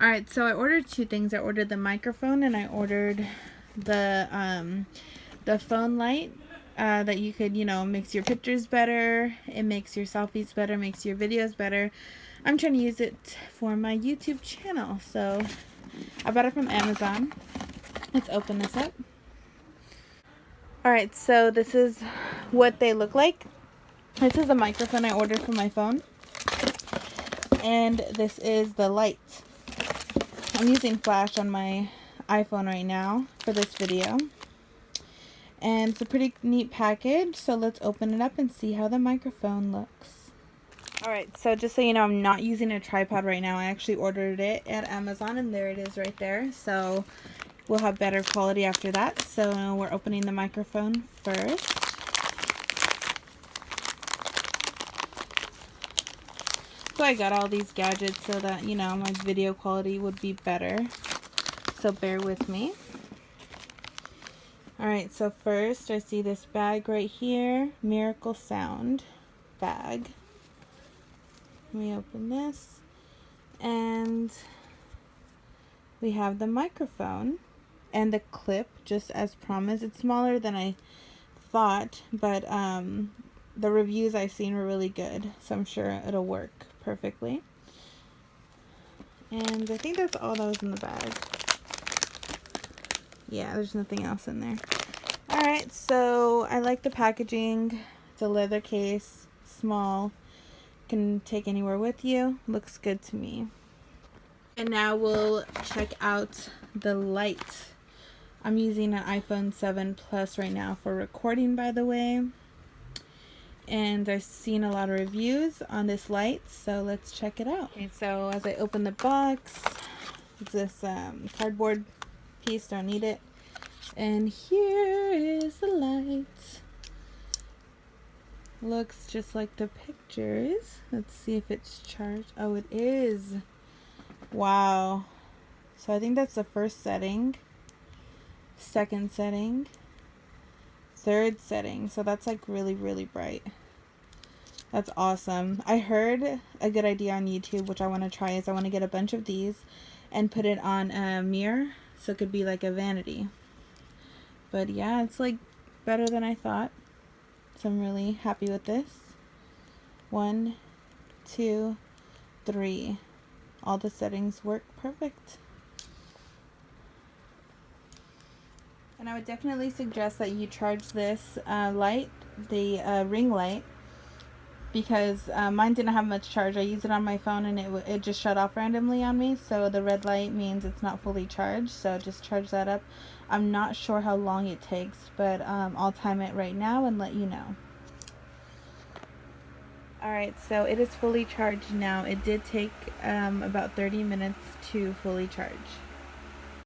Alright, so I ordered two things. I ordered the microphone and I ordered the phone light that you could, you know, makes your pictures better, it makes your selfies better, makes your videos better. I'm trying to use it for my YouTube channel, so I bought it from Amazon. Let's open this up. Alright, so this is what they look like. This is the microphone I ordered for my phone. And this is the light. I'm using flash on my iPhone right now for this video. And it's a pretty neat package, so let's open it up and see how the microphone looks. Alright, so just so you know, I'm not using a tripod right now. I actually ordered it at Amazon and there it is right there. So we'll have better quality after that. So we're opening the microphone first. So I got all these gadgets so that, you know, my video quality would be better. So bear with me. Alright, so first I see this bag right here. Miracle Sound bag. Let me open this. And we have the microphone and the clip, just as promised. It's smaller than I thought, but the reviews I've seen were really good. So I'm sure it'll work perfectly. And I think that's all that was in the bag. Yeah, there's nothing else in there. Alright, so I like the packaging. It's a leather case, small. Can take anywhere with you. Looks good to me. And now we'll check out the light. I'm using an iPhone 7 Plus right now for recording, by the way. And I've seen a lot of reviews on this light, so let's check it out. Okay, so as I open the box, it's this cardboard piece, don't need it. And here is the light. Looks just like the pictures. Let's see if it's charged. Oh, it is. Wow. So I think that's the first setting, second setting, third setting. So that's like really, really bright. That's awesome. I heard a good idea on YouTube, which I want to try, is I want to get a bunch of these and put it on a mirror so it could be like a vanity. But yeah, it's like better than I thought. So I'm really happy with this. 1, 2, 3. All the settings work perfect. And I would definitely suggest that you charge this light, the ring light, because mine didn't have much charge. I used it on my phone and it just shut off randomly on me. So the red light means it's not fully charged. So just charge that up. I'm not sure how long it takes, but I'll time it right now and let you know. Alright, so it is fully charged now. It did take about 30 minutes to fully charge.